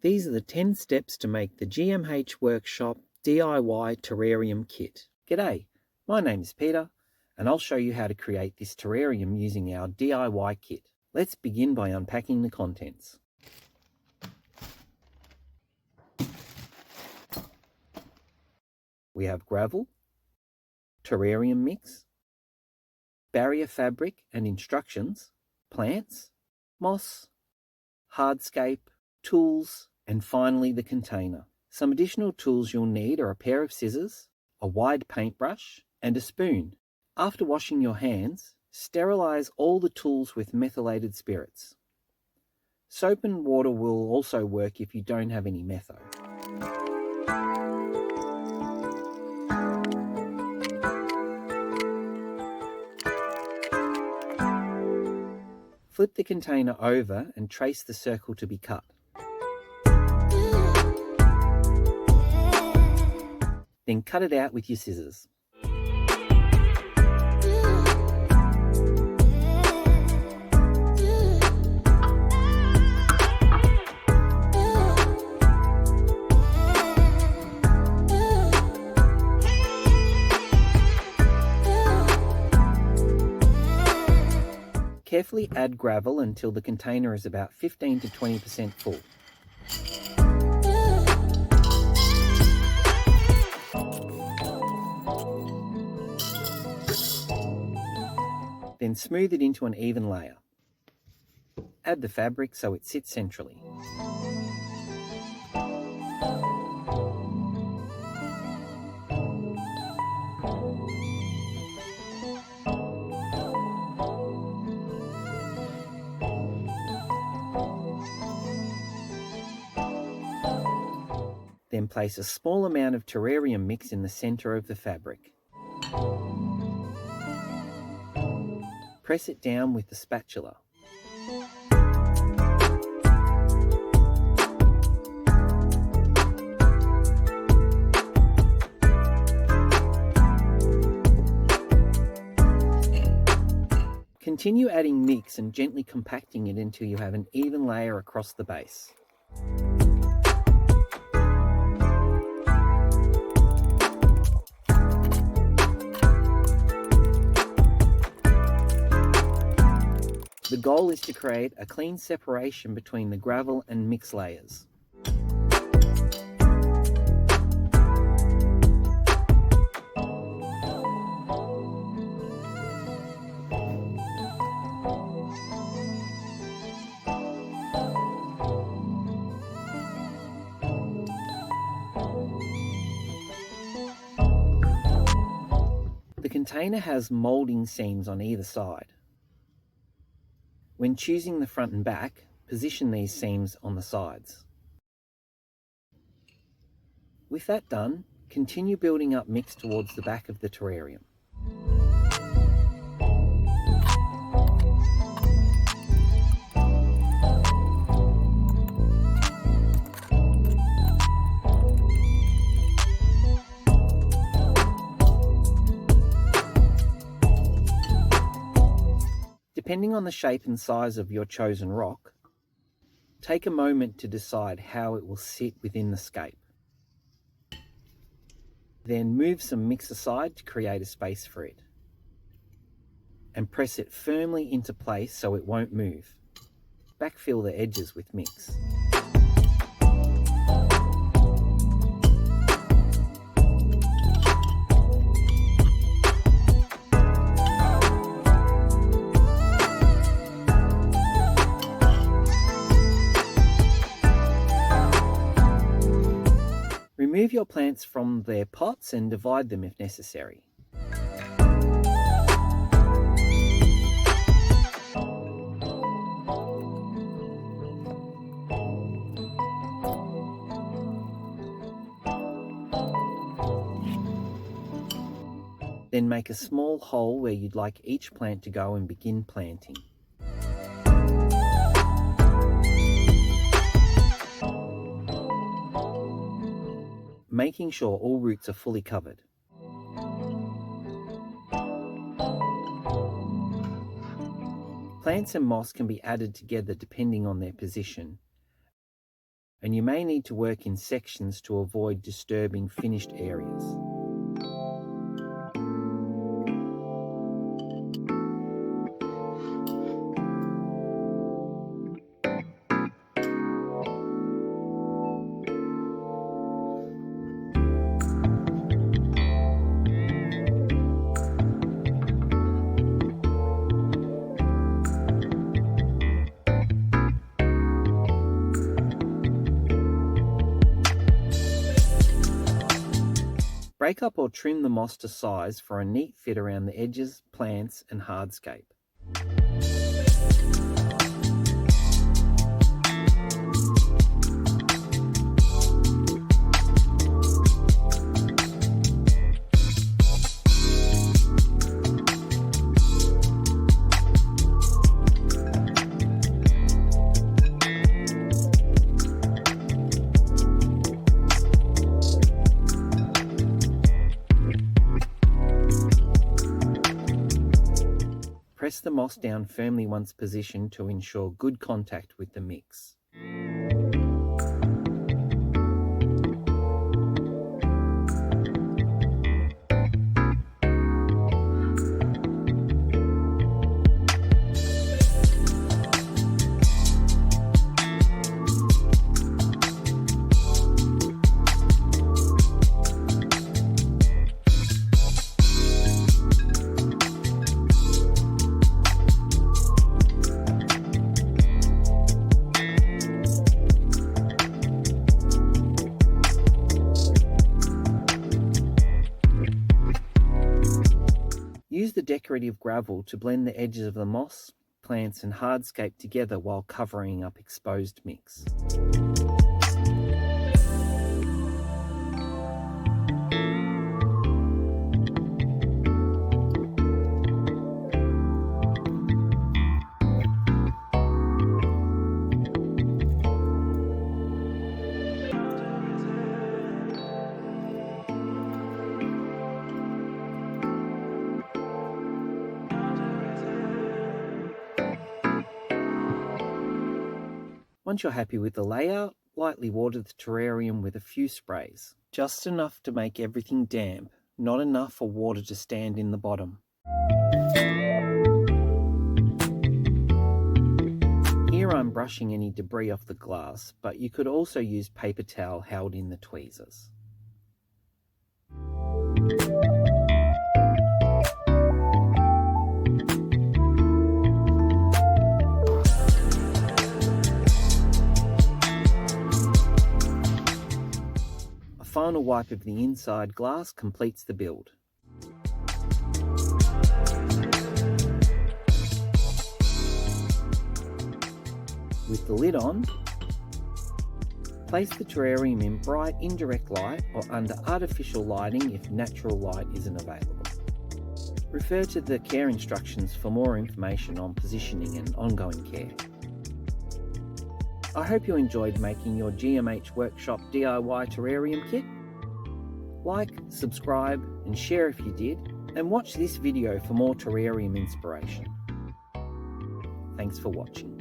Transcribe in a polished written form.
These are the 10 steps to make the GMH Workshop DIY Terrarium Kit. G'day, my name is Peter, and I'll show you how to create this terrarium using our DIY kit. Let's begin by unpacking the contents. We have gravel, terrarium mix, barrier fabric and instructions, plants, moss, hardscape, tools, and finally the container. Some additional tools you'll need are a pair of scissors, a wide paintbrush, and a spoon. After washing your hands, sterilize all the tools with methylated spirits. Soap and water will also work if you don't have any metho. Flip the container over and trace the circle to be cut. Then cut it out with your scissors. Carefully add gravel until the container is about 15 to 20% full. Then smooth it into an even layer. Add the fabric so it sits centrally. Then place a small amount of terrarium mix in the center of the fabric. Press it down with the spatula. Continue adding mix and gently compacting it until you have an even layer across the base. The goal is to create a clean separation between the gravel and mix layers. The container has moulding seams on either side. When choosing the front and back, position these seams on the sides. With that done, continue building up mix towards the back of the terrarium. Depending on the shape and size of your chosen rock, take a moment to decide how it will sit within the scape. Then move some mix aside to create a space for it. And press it firmly into place so it won't move. Backfill the edges with mix. Remove your plants from their pots and divide them if necessary. Then make a small hole where you'd like each plant to go and begin planting. Making sure all roots are fully covered. Plants and moss can be added together depending on their position, and you may need to work in sections to avoid disturbing finished areas. Break up or trim the moss to size for a neat fit around the edges, plants and hardscape. Press the moss down firmly once positioned to ensure good contact with the mix. Use the decorative gravel to blend the edges of the moss, plants and hardscape together while covering up exposed mix. Once you're happy with the layout, lightly water the terrarium with a few sprays. Just enough to make everything damp, not enough for water to stand in the bottom. Here I'm brushing any debris off the glass, but you could also use paper towel held in the tweezers. A final wipe of the inside glass completes the build. With the lid on, place the terrarium in bright indirect light or under artificial lighting if natural light isn't available. Refer to the care instructions for more information on positioning and ongoing care. I hope you enjoyed making your GMH Workshop DIY terrarium kit. Like, subscribe and share if you did, and watch this video for more terrarium inspiration. Thanks for watching.